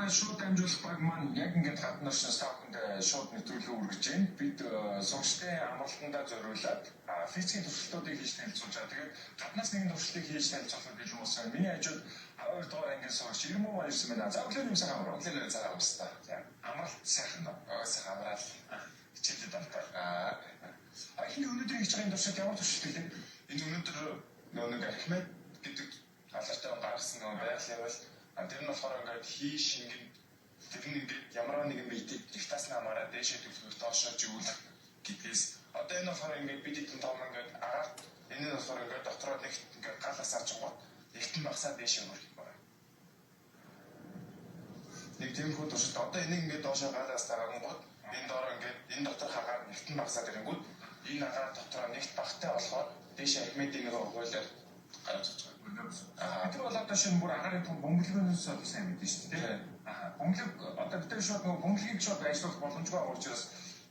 манай шууд дамжуулах баг маань яг ингээд гаднаас стафнд шууд нэвтрүүлэг үргэж байна. Бид сургалтын амралтандаа зориулаад физикийн туршилтуудыг хийж танилцуулж байгаа. Тэгээд гаднаас нэгэн туршилтыг хийж танилцуулах гэж юм уусаа. Миний хажууд 2 дугаар ангиас сурагч Ирмүү маань ирсэн байна. За өглөө юм сайхан амраа. Өглөө цагаан амстай. Амралт сайхан уу? Сайхан амраал. Хичээлд автаа. Энэ өнөөдөр хийж байгаа туршилт ямар туршилт вэ? Энэ өнөөдөр нэг Архимед гэдэг алдартай гаргасан байгалийн явал тэр нь болохоор ингээд хий шингэн тэр нь ингээд ямар нэгэн биетийг диктасны хамаараа дээшээ төлөвлөх доошоо живүүлэх гэдгээс одоо энэ болохоор ингээд бид эдэн том ингээд агаад энэ нь болохоор ингээд дотроо нэг ингээд галаас авч байгаа нэгтэн багсаа дээшээ хөрөх юм байна. Нэг тиймэрхүү туршилт одоо энийг ингээд доошоо галаас таагангууд энэ доор ингээд энэ дотор хагаар нэгтэн багсаа гэрэнгүүд энэ агаар дотроо нэгт багтай болохоор дээшээ Архимедийн нэг хуулиар гарч ирж байгаа. Тэр бол одоо шинэ бүр агарын том бөмбөлгөөс одоо сайн мэдэн шүү дээ. Бөмбөлөг одоо бид шууд нөгөө бөмбөлгийг шууд ажиллах боломжгүй байгаа учраас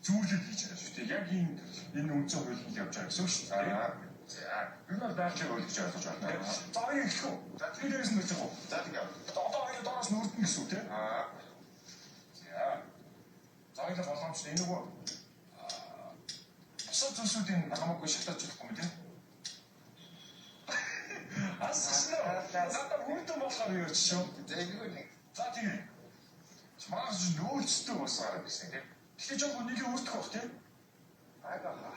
зүүрлэл хийж байгаа шүү дээ. Яг энэ үндсэн хуулийг явж байгаа гэсэн шүү дээ. За энэ бол байгалийн хууль гэж ойлгож байна. За оёо гэх үү? За тэр дээрээс нь гэж юу? За тийм. Одоо оёо доороос нүрдэн гэсэн үү те? За. За оёо боломжтой энэ нөгөө бусад зүйлсүүдийн хамаагүй шалтгаалж болохгүй юм те? Надад хүрдэн болохоор юу ч шүү. За тийм. Чамаас нөөцтэй болсоор гэсэн тийм. Тэгэхээр жоохон нэг өөртөх бах тийм. Аагаа.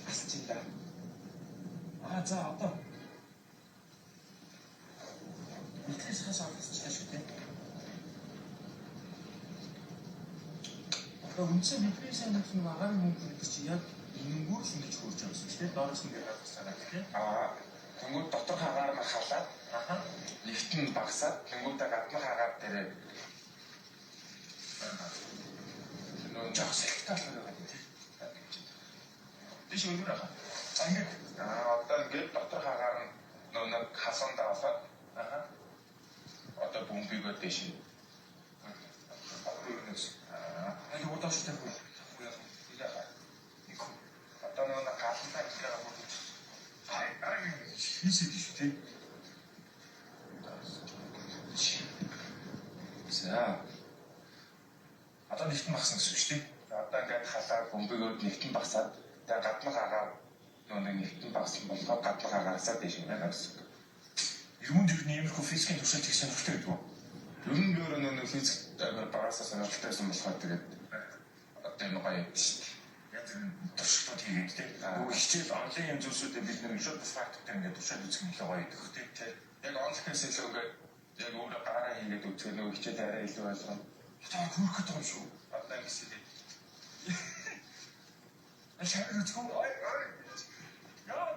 Асчин да. За одоо. Итгэж хасаад шүү дээ. Үндсэн бидний сайн мэдсэн агаарын мөнгө гэдэг чинь яг энэнгүүр л ингэж хөрж байгаа юм шүү дээ. Доороос нь гараад цаанаа тийм. Тэнгүүд дотор хагаар нь халаад нэгтэн багсаад тэнгүүдээ гаднах хагаар дээрээ нөө жоох сэлтал байгаа юм тийм. Дэш өндөр хаа. За ингээд одоо ингээд дотор хагаар нь нөө нэг хасандаа аваад одоо бөмбөгөө дэш. Ай удаач тавих. Одоо нэг галантай ихтэй болж хийсэй шүү тий. За. Одоо нэгтэн багсан гэсэн шүү дээ. Одоо ингээд халаад бөмбөгөө нэгтэн багсаад тэгээ гаднах хагаар нэг нэгтэн багсан болохоор гаднах хагаараасаа дэш юм байна гэсэн. Ерөнхийдөө ер нь иймэрхүү физикийн туршилт хийх сонирхолтой гэдэг үү? Ер нь өөр нэг физик багасаа сонирхолтойсэн болохоор тэгээд одоо энэ гоё юм шүү дээ. Яг тэр туршилтууд хийгээд тий. Нөгөө хичээл онлайн юм зүйлсүүдээ бид нэг шууд факттай ингээд туршаад үзэх нь гоё идэх тий. Яг онлайнээс илүү ингээд яг өөрөө гараа хийгээд үзэх нөгөө хичээл арай илүү ойлгоно. Одоо хөрөхөд байгаа юм шүү. Одоо ингэсээ. Ашиг үзэх үү? Яа.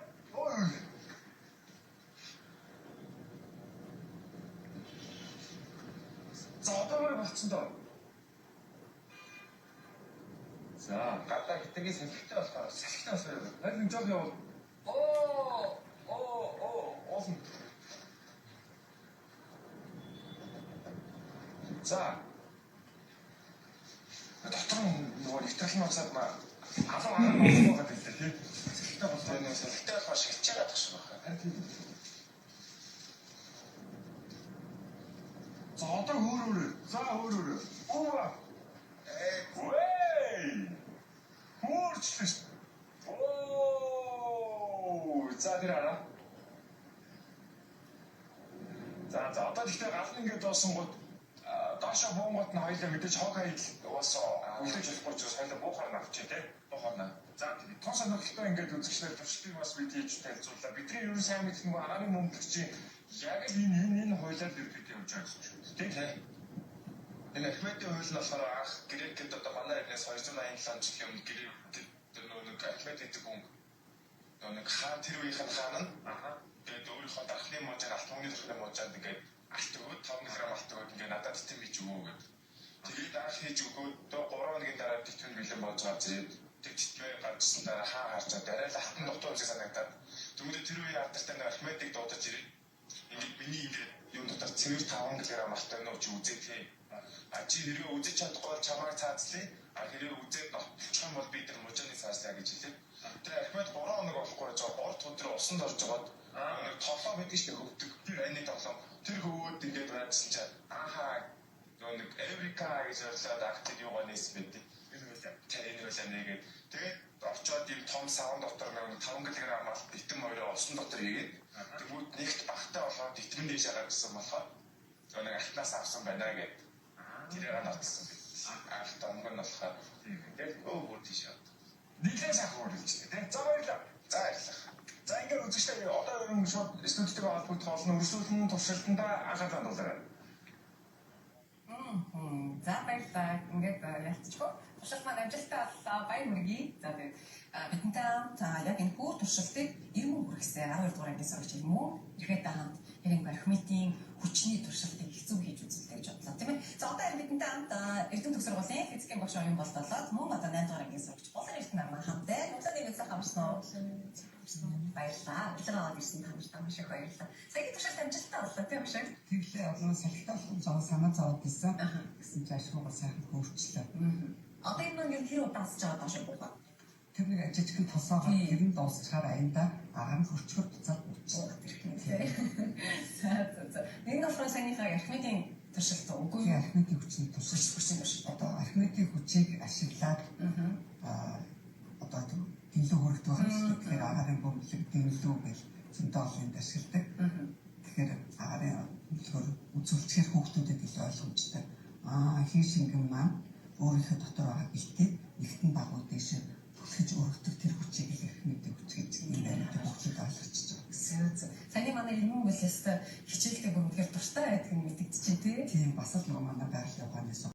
За одоо мөр болцсон доо. За гадаа хитрхи салхитай болохоор харин жоо явал. Осон. За. Дотор нөгөө нэгтгэл нь усаад халуун байгаа гэдэг тийм. салхитай болохоор нэг салхитай болохоор шилж байгаа тах шиг байна. Харин тийм. За одоо хөөрөөрөө. За хөөрөөрөө. Хөөрчлээ. За тэр араа. За одоо тэгтээ гал нь ингээд доосон гот доошо буунгот нь хоёлаа мэдээж хог хаял уусаа үлдээж болохгүй ч хоёлаа буухаар навчээ тий. Бохорна. За тун сонирхолтой ингээд үзэгчлэр туршилтыг бас бид хийж танилцууллаа. Бидний ер нь сайн мэдэх нөгөө агаарын мөнгөлөгчийн яг л энэ хуулиар бид явж байгаа гэсэн шүү дээ. Тий. Энэ Архимедийн хууль нь болохоор анх Грекэд одоо манай эртнээс 287 жилийн өмнө Грекэд нэг Архимед гэдэг хүн нэг хаан тэр үеийнх нь хаан нь тэгээд өөрийнхөө дархлын можаар алт мөнгөний дархлын можаад ингээд алт өгөөд 5 грамм алт өгөөд ингээд надад тэтэм хийж өгөө гэдэг. Тэгээд анх хийж өгөөд 3 хоногийн дараа тэтгэн бэлэн болж гарч ирээд тэтгэвээ гарчсан дараа хаа харчаад арай л алтан дотор үзээ санагдаад тэгвэл тэр үеийн алдартай нэг Архимедийг дуудаж ирээд ингээд миний ингээд юм дотор цэвэр 5 грамм алт өгнө чи үзээ тий. Чи хэрэг үзэж чадахгүй чамайг цаацлаа. Хэрэг үзээд болчих юм бол бид нар мужааны цааслаа гэж хэлээ. Тэр Архимед 3 хоног болохгүй жоо 3 дахь өдөр усанд орж жагаад нэг тоглоом байдаг шүү дээ хөвдөг. Тэр аяны тоглоом. Тэр хөвөөд ингээд байцсан чинь нэг Эврика гэж орлоод актив юугаа нээсэн байдаг. Энэ үлээ нэгээд тэгээд орчоод юм том савн дотор нэг 5 кг амалт итэн моёроо усан дотор игээд тэгвэл нэгт багтаа болоод итгэн дээш гаргасан болохоор нэг алтнаас авсан байна гэдэг. Тэрээр нотсон. Алт өнгө нь болохоор тэгээд өөр тийш яа. Нийлээ сайхан үргэлжлэв тийм. За баярлалаа. За баярлалаа. За ингээд үзэгчтэй одоо ер нь шууд студидтэй холбогдох олон өрсөлдөн туршилтандаа анхаарал хандуулаарай. За баярлалаа. Ингээд ялцчихгүй. Туршилт маань амжилттай боллоо. Баяр хүргэе. За тэгээд бидэнтэй хамт яг энэ бүр туршилтыг ирмэн хүргэсэн 12 дугаар ангийн сурагч ирмэн ирэхэд хамт яг архимедийн хүчний туршилтыг хэцүү хийж үзэлтэй гэж бодлоо тийм ээ. За одоо бидэнтэй хамт Эрдэнэ төгсөр болон физикийн багш оюун боллоо. Мөн одоо 8 дугаар ангийн сурагч Болон Эрдэнэ маань хамттай. Нүцэний мэдлэг хамарсан уу? Баярлалаа. Өглөө аваад ирсэн хамттай маш их баярлалаа. Саягийн туршилт амжилттай боллоо тийм үү? Тэглээ олон салхитаа болох зов санаа зовоод байсан. Гэсэн чи ашгүй сайхан хөөрчлөө. Одоо энэ маань хэр удаас ч байгаа шүү бохоо. Тэр нэг жижигхэн тосоогоо тэр нь дуусчаар аянда агаар нь хөрчгөр буцаад За. Энэ болохоор саяныхаа архимедийн туршилт үгүй юу? архимедийн хүчний туршилт. Одоо архимедийн хүчийг ашиглаад одоо дэглүү хөрөгдөх байх шүү. Тэгэхээр агарын бөмбөлөг дэглүү гэж зөндөө олонд ашигладаг. Тэгэхээр агарын бөмбөлгөөр үзүүлчихээр хүүхдүүдэд ил ойлгомжтой. Хин шингэн маань өөрийнхөө дотор байгаа бэлтээ нэгтэн дагуу дэше түлхэж өргөдөг тэр хүчийг архимедийн хүч гэж нэрээр хүүхдэд ойлгочихж байгаа. Саяны манай ирмэн болоос хичээлтэй бүгдээр дуртай байдаг нь мэдэгдэж байна тий. Тийм бас л нөгөө манай байгалийн ухаанаас